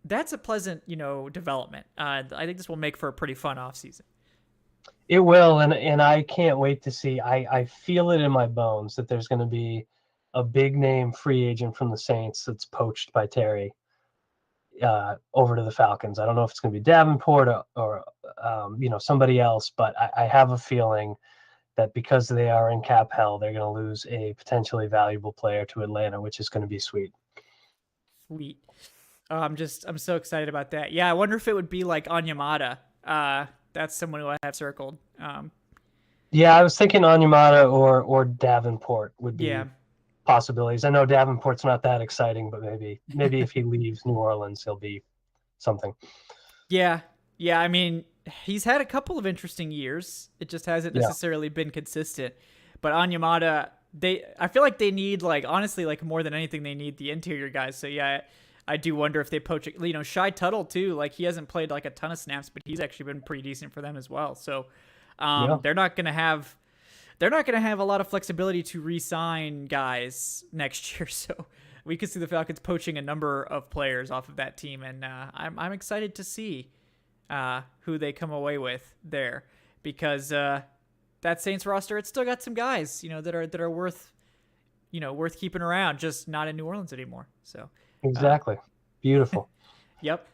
that's a pleasant, development. I think this will make for a pretty fun offseason. It will, and I can't wait to see. I feel it in my bones that there's going to be a big name free agent from the Saints that's poached by Terry over to the Falcons. I don't know if it's going to be Davenport or somebody else, but I have a feeling that because they are in cap hell, they're going to lose a potentially valuable player to Atlanta, which is going to be sweet. Sweet. I'm so excited about that. Yeah, I wonder if it would be like Onyemata. That's someone who I have circled. Yeah, I was thinking Onyemata or Davenport would be possibilities. I know Davenport's not that exciting, but maybe if he leaves New Orleans, he'll be something. Yeah. I mean, he's had a couple of interesting years. It just hasn't necessarily been consistent. But Onyemata, I feel like they need, like, honestly, like more than anything, they need the interior guys. So yeah, I do wonder if they poach it. Shai Tuttle too. Like, he hasn't played like a ton of snaps, but he's actually been pretty decent for them as well. So they're not gonna have a lot of flexibility to re-sign guys next year. So we could see the Falcons poaching a number of players off of that team, and I'm excited to see who they come away with there, because that Saints roster, it's still got some guys, that are worth keeping around, just not in New Orleans anymore. So exactly. Beautiful. Yep.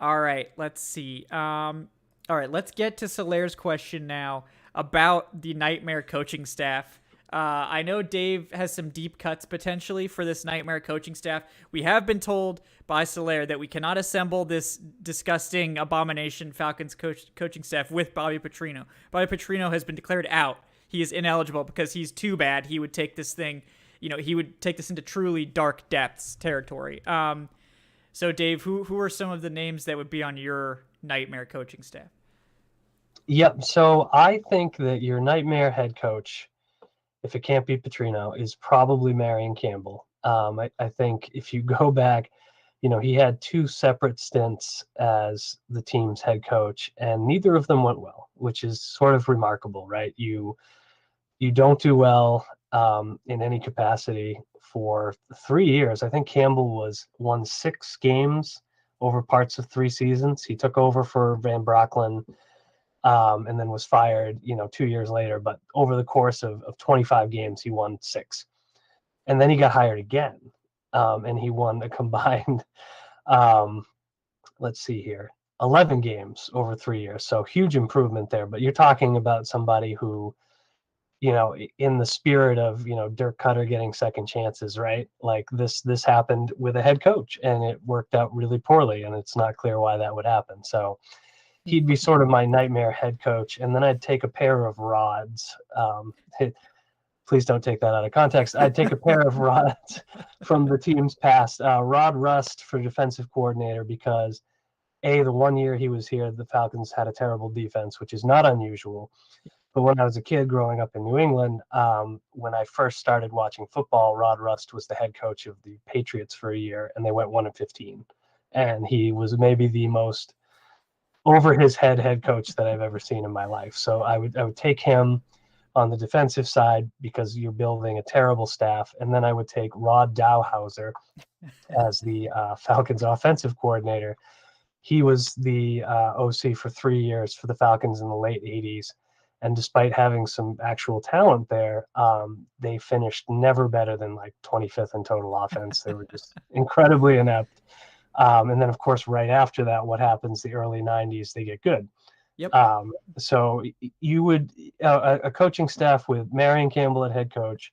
All right, let's see. All right, let's get to Solaire's question now about the Nightmare coaching staff. I know Dave has some deep cuts potentially for this Nightmare coaching staff. We have been told by Solaire that we cannot assemble this disgusting abomination Falcons coaching staff with Bobby Petrino. Bobby Petrino has been declared out. He is ineligible because he's too bad. He would take this thing, he would take this into truly dark depths territory. So Dave, who are some of the names that would be on your Nightmare coaching staff? Yep. So I think that your Nightmare head coach, if it can't be Petrino, is probably Marion Campbell. I think if you go back, he had two separate stints as the team's head coach, and neither of them went well, which is sort of remarkable, right? You don't do well in any capacity for 3 years. I think Campbell won 6 games over parts of 3 seasons. He took over for Van Brocklin, and then was fired, 2 years later. But over the course of 25 games, he won 6. And then he got hired again, and he won a combined, let's see here, 11 games over 3 years. So huge improvement there. But you're talking about somebody who, in the spirit of, Dirk Cutter getting second chances, right? Like this happened with a head coach, and it worked out really poorly, and it's not clear why that would happen. So he'd be sort of my nightmare head coach. And then I'd take a pair of rods. Please don't take that out of context. I'd take a pair of rods from the team's past. Rod Rust for defensive coordinator, because the 1 year he was here, the Falcons had a terrible defense, which is not unusual. But when I was a kid growing up in New England, when I first started watching football, Rod Rust was the head coach of the Patriots for a year, and they went 1-15. And he was maybe the most over his head coach that I've ever seen in my life. So I would take him on the defensive side because you're building a terrible staff. And then I would take Rod Dowhauser as the Falcons offensive coordinator. He was the OC for 3 years for the Falcons in the late 80s. And despite having some actual talent there, they finished never better than like 25th in total offense. They were just incredibly inept. And then, of course, right after that, what happens? The early 90s, they get good. Yep. So you would a coaching staff with Marion Campbell at head coach,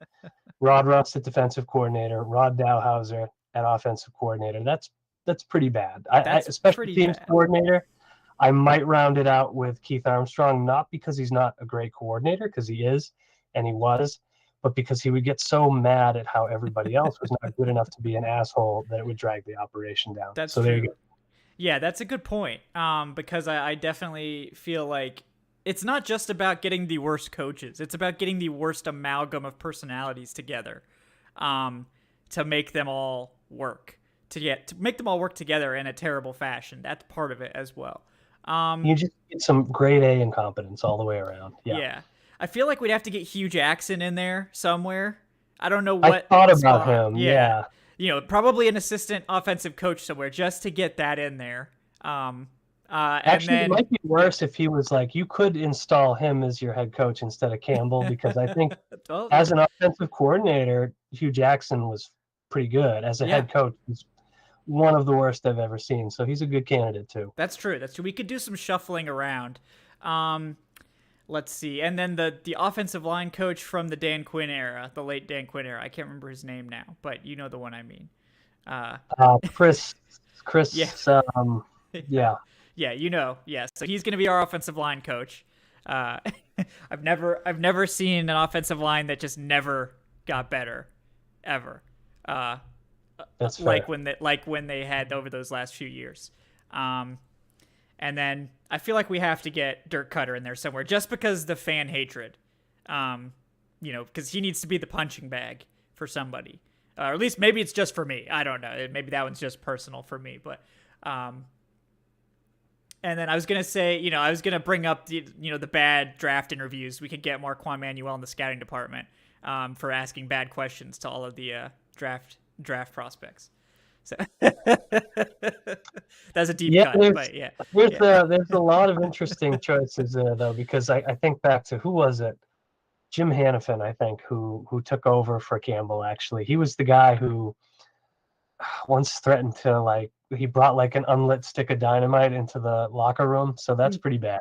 Rod Rust at defensive coordinator, Rod Dowhauser at offensive coordinator. That's pretty bad. That's special pretty teams bad. coordinator, I might round it out with Keith Armstrong, not because he's not a great coordinator, because he is, and he was, but because he would get so mad at how everybody else was not good enough to be an asshole that it would drag the operation down. That's so true. There you go. Yeah, that's a good point. Because I definitely feel like it's not just about getting the worst coaches. It's about getting the worst amalgam of personalities together, to make them all work. To make them all work together in a terrible fashion. That's part of it as well. You just get some grade A incompetence all the way around. Yeah. I feel like we'd have to get Hugh Jackson in there somewhere. I don't know what. I thought about him. Yeah. Probably an assistant offensive coach somewhere just to get that in there. Actually, and then, it might be worse if he was like, you could install him as your head coach instead of Campbell, because I think as an offensive coordinator, Hugh Jackson was pretty good. As a head coach, he's one of the worst I've ever seen. So he's a good candidate too. That's true. We could do some shuffling around. Let's see. And then the offensive line coach from the Dan Quinn era, the late Dan Quinn era. I can't remember his name now, but you know the one I mean. Chris. Yeah. Yeah. Yeah, Yes. So he's going to be our offensive line coach. I've never seen an offensive line that just never got better, ever. That's fair. like when they had over those last few years. And then I feel like we have to get Dirk Cutter in there somewhere, just because the fan hatred, because he needs to be the punching bag for somebody, or at least maybe it's just for me. I don't know. Maybe that one's just personal for me, but, and then I was going to say, I was going to bring up the bad draft interviews. We could get Marquand Manuel in the scouting department, for asking bad questions to all of the, draft prospects. So that's a deep cut, but yeah. There's a lot of interesting choices there, though, because I think back to, who was it? Jim Hannafin, I think, who took over for Campbell. Actually, he was the guy who once threatened to, he brought an unlit stick of dynamite into the locker room. So that's pretty bad.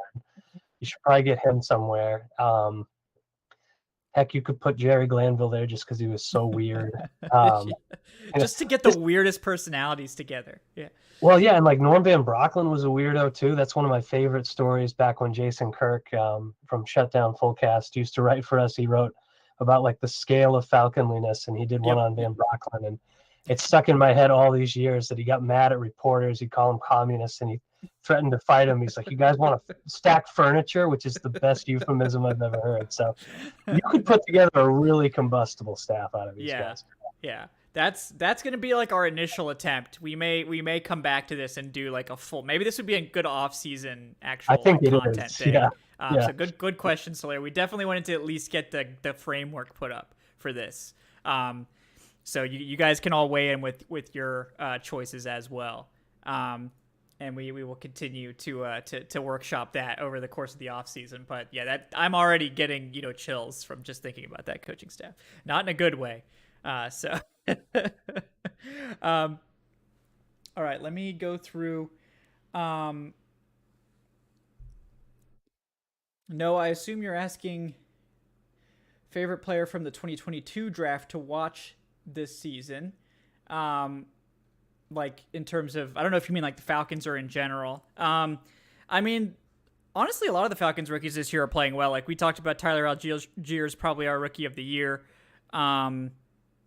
You should probably get him somewhere. Heck, you could put Jerry Glanville there just because he was so weird. Just to get the weirdest personalities together. Yeah. Well, yeah, and Norm Van Brocklin was a weirdo too. That's one of my favorite stories. Back when Jason Kirk from Shutdown Fullcast used to write for us, he wrote about the scale of falconliness, and he did one on Van Brocklin, and it's stuck in my head all these years that he got mad at reporters. He'd call them communists, and he threatened to fight him. He's like, "You guys want to stack furniture?" Which is the best euphemism I've ever heard. So you could put together a really combustible staff out of these guys. Yeah. That's gonna be like our initial attempt. We may come back to this and do like a full. Maybe this would be a good off season I actual think like it content is. thing. Yeah. Yeah. So good question, Sawyer. We definitely wanted to at least get the framework put up for this. So you guys can all weigh in with your choices as well. And we will continue to workshop that over the course of the off season. But yeah, that I'm already getting chills from just thinking about that coaching staff, not in a good way. So, all right, let me go through. Um, no, I assume you're asking favorite player from the 2022 draft to watch this season. Um, like in terms of, I don't know if you mean like the Falcons or in general. I mean, honestly, a lot of the Falcons rookies this year are playing well. Like we talked about, Tyler Algier is probably our rookie of the year.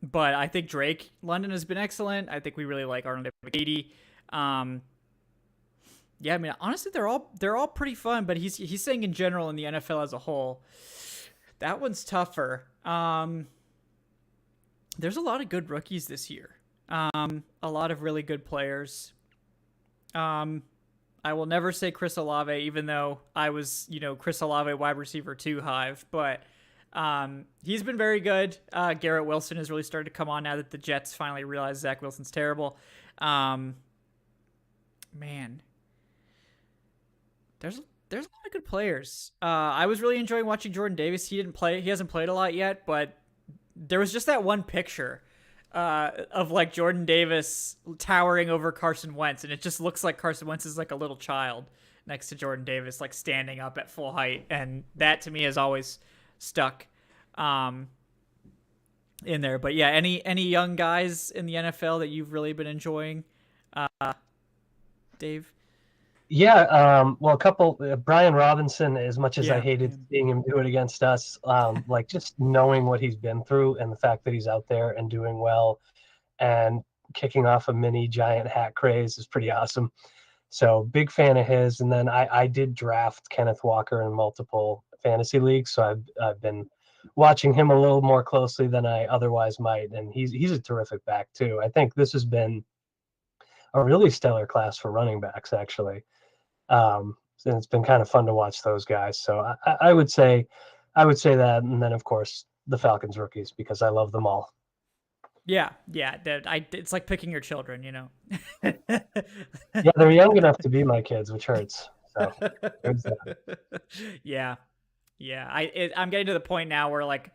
But I think Drake London has been excellent. I think we really like Arnold McGrady. Yeah, I mean, honestly, they're all pretty fun. But he's saying in general in the NFL as a whole, that one's tougher. There's a lot of good rookies this year. A lot of really good players. I will never say Chris Olave, even though I was, Chris Olave wide receiver 2 hive, but he's been very good. Garrett Wilson has really started to come on now that the Jets finally realize Zach Wilson's terrible. Man, there's a lot of good players. I was really enjoying watching Jordan Davis. He hasn't played a lot yet, but there was just that one picture of like Jordan Davis towering over Carson Wentz, and it just looks like Carson Wentz is like a little child next to Jordan Davis, like standing up at full height, and that to me has always stuck in there. But yeah, any young guys in the NFL that you've really been enjoying, Dave? Yeah, well, a couple. Brian Robinson, as much as I Yeah, hated seeing him do it against us, like just knowing what he's been through and the fact that he's out there and doing well and kicking off a mini giant hat craze is pretty awesome. So big fan of his. And then I did draft Kenneth Walker in multiple fantasy leagues, so I've been watching him a little more closely than I otherwise might, and he's a terrific back too. I think this has been a really stellar class for running backs, actually. And it's been kind of fun to watch those guys. So I would say that, and then of course the Falcons rookies because I love them all. yeah. It's like picking your children, Yeah, they're young enough to be my kids, which hurts. So there's that. Yeah, I'm getting to the point now where like,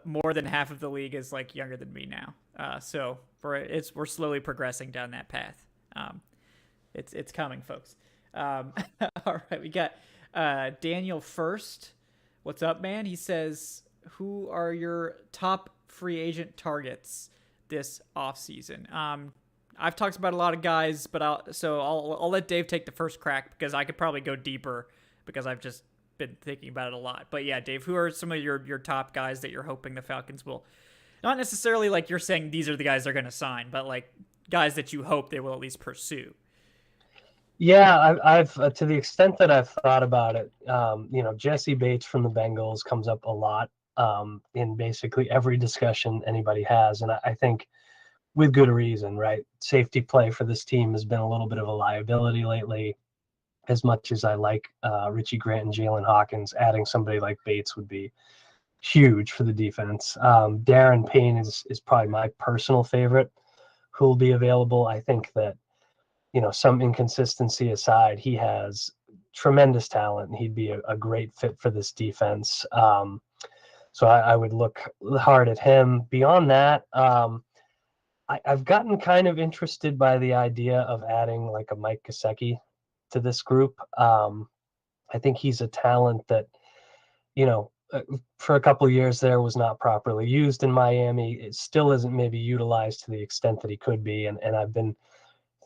more than half of the league is like younger than me now. So we're slowly progressing down that path. It's coming, folks. All right, we got Daniel first. What's up, man? He says, who are your top free agent targets this offseason? I've talked about a lot of guys, but I'll let Dave take the first crack because I could probably go deeper because I've just been thinking about it a lot. But yeah, Dave, who are some of your top guys that you're hoping the Falcons will, not necessarily like you're saying these are the guys they're going to sign, but like guys that you hope they will at least pursue? Yeah, I've to the extent that I've thought about it, Jesse Bates from the Bengals comes up a lot in basically every discussion anybody has, and I think with good reason, right? Safety play for this team has been a little bit of a liability lately. As much as I like Richie Grant and Jalen Hawkins, adding somebody like Bates would be huge for the defense. Darren Payne is probably my personal favorite who will be available. I think that, some inconsistency aside, he has tremendous talent and he'd be a great fit for this defense. So I would look hard at him. Beyond that, I've gotten kind of interested by the idea of adding like a Mike Gesicki to this group. I think he's a talent that, for a couple of years there was not properly used in Miami. It still isn't maybe utilized to the extent that he could be. And I've been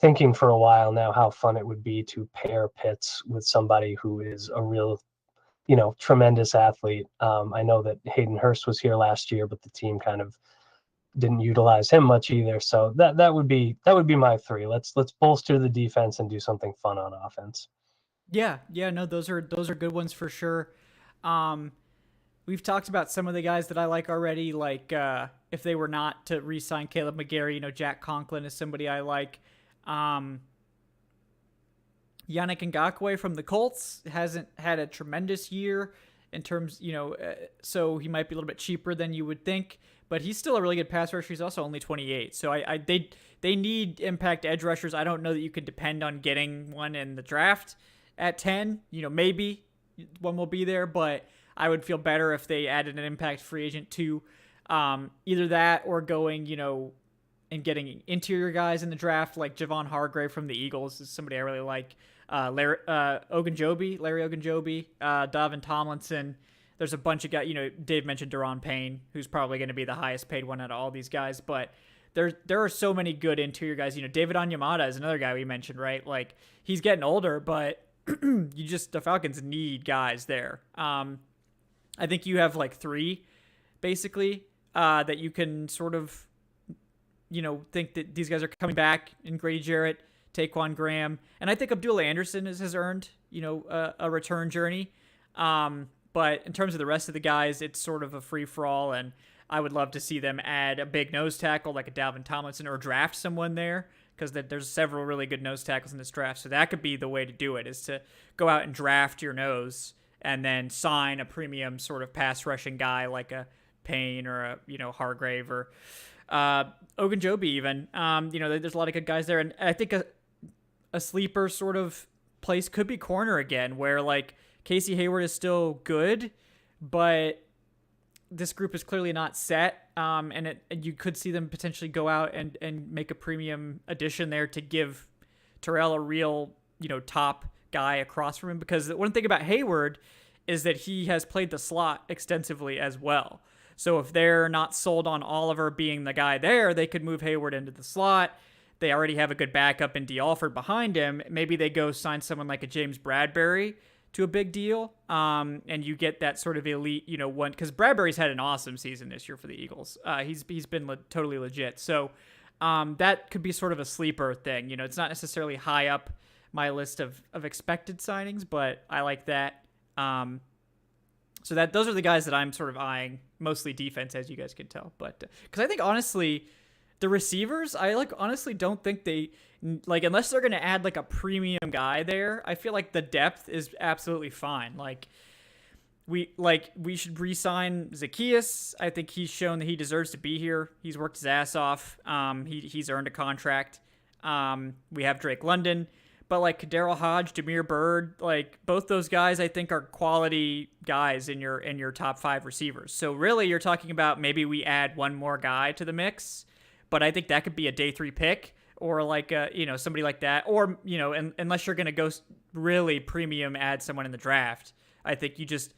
thinking for a while now how fun it would be to pair Pitts with somebody who is a real, tremendous athlete. I know that Hayden Hurst was here last year, but the team kind of didn't utilize him much either. So that would be my three. Let's bolster the defense and do something fun on offense. Yeah, no, those are good ones for sure. we've talked about some of the guys that I like already. Like if they were not to re-sign Caleb McGarry, Jack Conklin is somebody I like. Yannick Ngakoue from the Colts hasn't had a tremendous year in terms, so he might be a little bit cheaper than you would think, but he's still a really good pass rusher. He's also only 28, so they need impact edge rushers. I don't know that you can depend on getting one in the draft at 10. Maybe one will be there, but I would feel better if they added an impact free agent to either that or going, and getting interior guys in the draft, like Javon Hargrave from the Eagles is somebody I really like. Larry Ogunjobi, Davin Tomlinson. There's a bunch of guys. Dave mentioned Daron Payne, who's probably going to be the highest paid one out of all these guys. But there are so many good interior guys. David Onyemata is another guy we mentioned, right? Like he's getting older, but the Falcons need guys there. I think you have like three, basically, that you can sort of, think that these guys are coming back in Grady Jarrett, Taquan Graham, and I think Abdullah Anderson has earned, a return journey. But in terms of the rest of the guys, it's sort of a free-for-all, and I would love to see them add a big nose tackle like a Dalvin Tomlinson or draft someone there, because there's several really good nose tackles in this draft. So that could be the way to do it, is to go out and draft your nose and then sign a premium sort of pass rushing guy like a Payne or a, Hargrave or Ogunjobi even. There's a lot of good guys there. And I think a sleeper sort of place could be corner again, where like Casey Hayward is still good, but this group is clearly not set. And you could see them potentially go out and make a premium addition there to give Terrell a real, top guy across from him. Because the one thing about Hayward is that he has played the slot extensively as well. So if they're not sold on Oliver being the guy there, they could move Hayward into the slot. They already have a good backup in D. Alford behind him. Maybe they go sign someone like a James Bradbury to a big deal, and you get that sort of elite, one, because Bradbury's had an awesome season this year for the Eagles. He's been totally legit. So that could be sort of a sleeper thing. It's not necessarily high up my list of expected signings, but I like that. So those are the guys that I'm sort of eyeing, mostly defense, as you guys can tell. But because I think honestly, the receivers, I honestly don't think they unless they're going to add like a premium guy there. I feel like the depth is absolutely fine. We should re-sign Zacchaeus. I think he's shown that he deserves to be here. He's worked his ass off. He's earned a contract. We have Drake London. But like Daryl Hodge, Damiere Byrd, like both those guys, I think are quality guys in your top 5 receivers. So really, you're talking about maybe we add one more guy to the mix, but I think that could be a day 3 pick or like somebody like that, or unless you're gonna go really premium, add someone in the draft. I think you just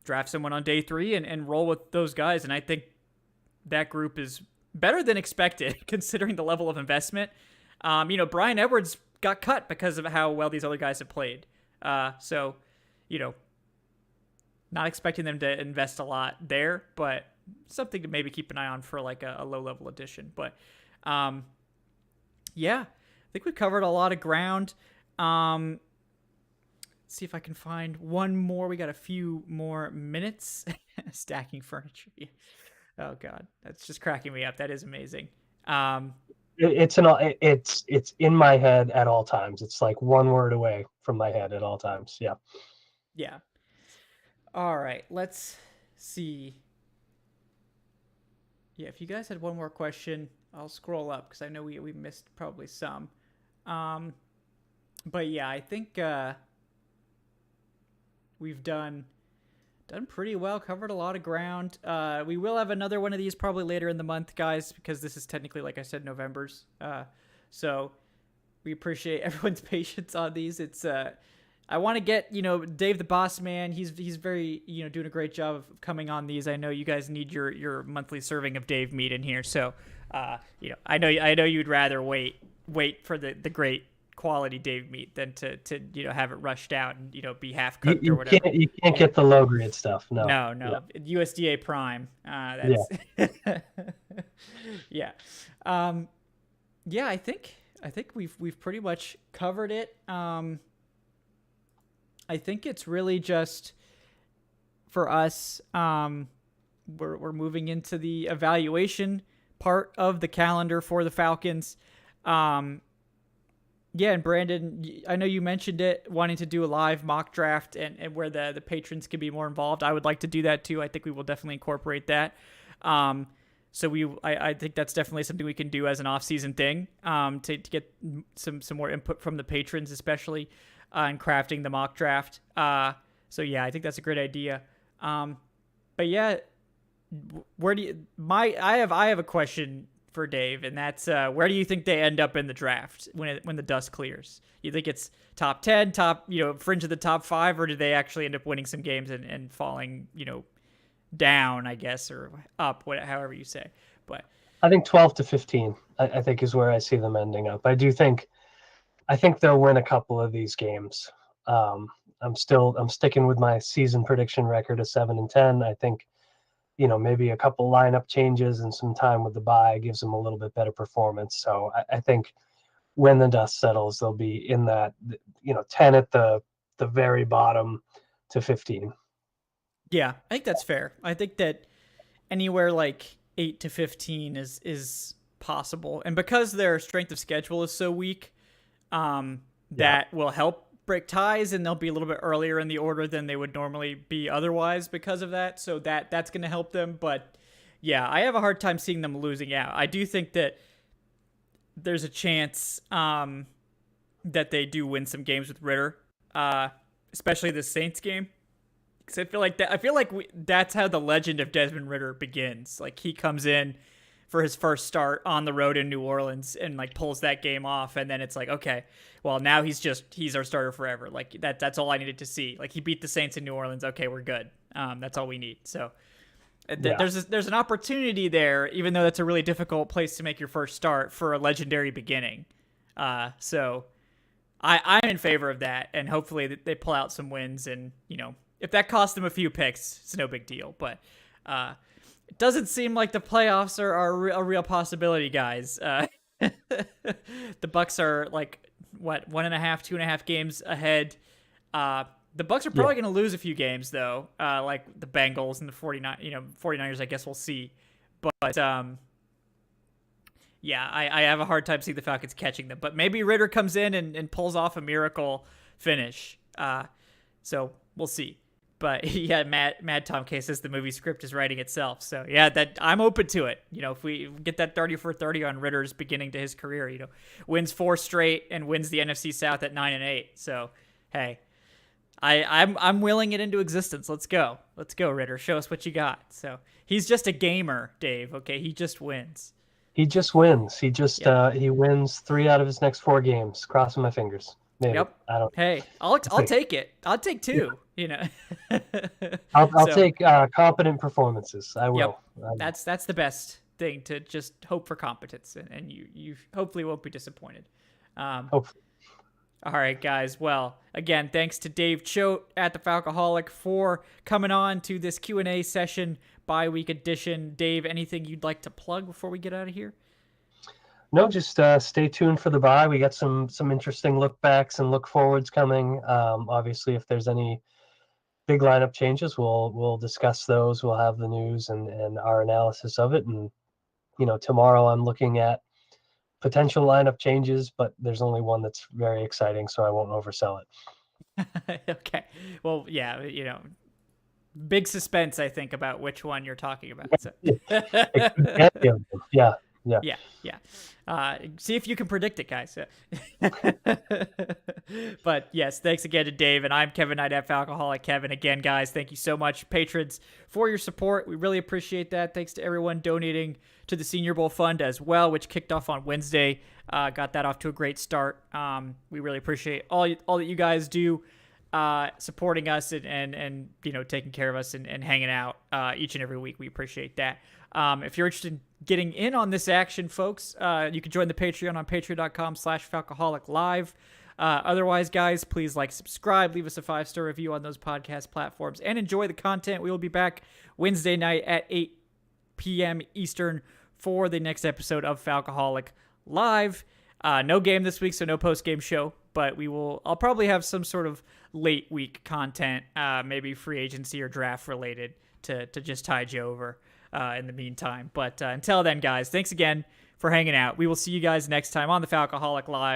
draft someone on day 3 and roll with those guys, and I think that group is better than expected considering the level of investment. Brian Edwards got cut because of how well these other guys have played. So, not expecting them to invest a lot there, but something to maybe keep an eye on for like a low-level addition. But, yeah, I think we've covered a lot of ground. Let's see if I can find one more. We got a few more minutes. Stacking furniture. Oh, God. That's just cracking me up. That is amazing. It's in my head at all times. It's like one word away from my head at all times. Yeah. Yeah. All right. Let's see. Yeah, if you guys had one more question, I'll scroll up because I know we missed probably some. But yeah, I think we've done pretty well, covered a lot of ground. We will have another one of these probably later in the month, guys, because this is technically, like I said, November's. So we appreciate everyone's patience on these. It's I want to get Dave the Boss Man. He's very doing a great job of coming on these. I know you guys need your monthly serving of Dave meat in here. So I know you'd rather wait for the great quality Dave meat than to have it rushed out and be half cooked or whatever. You can't get the low grade stuff. No. Yeah. USDA Prime. That's yeah. Yeah. I think we've pretty much covered it. I think it's really just for us. We're moving into the evaluation part of the calendar for the Falcons. Yeah, and Brandon, I know you mentioned it, wanting to do a live mock draft and where the patrons can be more involved. I would like to do that too. I think we will definitely incorporate that. So I think that's definitely something we can do as an off-season thing, to get some more input from the patrons, especially in crafting the mock draft. So yeah, I think that's a great idea. But yeah, I have a question for Dave, and that's where do you think they end up in the draft when the dust clears? You think it's top 10, fringe of the top 5, or do they actually end up winning some games and falling, down, I guess, or up, however you say? But I think 12 to 15, I think, is where I see them ending up. I think they'll win a couple of these games. I'm sticking with my season prediction record of 7-10. I think, maybe a couple lineup changes and some time with the bye gives them a little bit better performance. So I think when the dust settles, they'll be in that, 10 at the very bottom to 15. yeah, I think that's fair. I think that anywhere like 8 to 15 is possible. And because their strength of schedule is so weak, that will help break ties, and they'll be a little bit earlier in the order than they would normally be otherwise because of that. So that's going to help them. But yeah, I have a hard time seeing them losing out. I do think that there's a chance that they do win some games with Ritter, especially the Saints game. Because I feel like that's how the legend of Desmond Ritter begins. Like, he comes in for his first start on the road in New Orleans and like pulls that game off, and then it's like, okay, well, now he's our starter forever. Like, that's all I needed to see. Like, he beat the Saints in New Orleans. Okay, we're good. That's all we need. So there's an opportunity there, even though that's a really difficult place to make your first start, for a legendary beginning. So I'm in favor of that, and hopefully they pull out some wins, and if that costs them a few picks, it's no big deal. But it doesn't seem like the playoffs are a real possibility, guys. The Bucks are like, what, 1.5, 2.5 games ahead. The Bucks are probably going to lose a few games, though, like the Bengals and the 49ers, I guess we'll see. But yeah, I have a hard time seeing the Falcons catching them. But maybe Ritter comes in and pulls off a miracle finish. So we'll see. But yeah, Mad Tom K says the movie script is writing itself. So yeah, that I'm open to it. If we get that 30 for 30 on Ritter's beginning to his career, wins 4 straight and wins the NFC South at 9-8. So hey, I'm willing it into existence. Let's go, Ritter. Show us what you got. So he's just a gamer, Dave. Okay, he just wins. He just wins. He wins 3 out of his next 4 games. Crossing my fingers. Maybe. Yep. Hey, I'll take it. I'll take 2. I'll take competent performances. I will. Yep. That's the best thing, to just hope for competence, and you hopefully won't be disappointed. Hopefully. All right, guys. Well, again, thanks to Dave Choate at the Falcoholic for coming on to this Q&A session, bi-week edition. Dave, anything you'd like to plug before we get out of here? No, just stay tuned for the bye. We got some interesting look backs and look forwards coming. Obviously, if there's any big lineup changes, we'll discuss those. We'll have the news and our analysis of it. And tomorrow I'm looking at potential lineup changes, but there's only one that's very exciting, so I won't oversell it. Okay. Well, yeah, big suspense, I think, about which one you're talking about. So. Yeah. See if you can predict it, guys. But yes, thanks again to Dave, and I'm Kevin Knight at Falcoholic Kevin. Again, guys, thank you so much, patrons, for your support. We really appreciate that. Thanks to everyone donating to the Senior Bowl Fund as well, which kicked off on Wednesday. Got that off to a great start. We really appreciate all that you guys do, supporting us and taking care of us and hanging out each and every week. We appreciate that. If you're interested in getting in on this action, folks, you can join the Patreon on patreon.com/Falcoholic Otherwise, guys, please subscribe, leave us a 5-star review on those podcast platforms, and enjoy the content. We will be back Wednesday night at 8 p.m. Eastern for the next episode of Falcoholic Live. No game this week, so no post-game show, but I'll probably have some sort of late week content, maybe free agency or draft related to just tide you over in the meantime. But until then, guys, thanks again for hanging out. We will see you guys next time on the Falcoholic Live.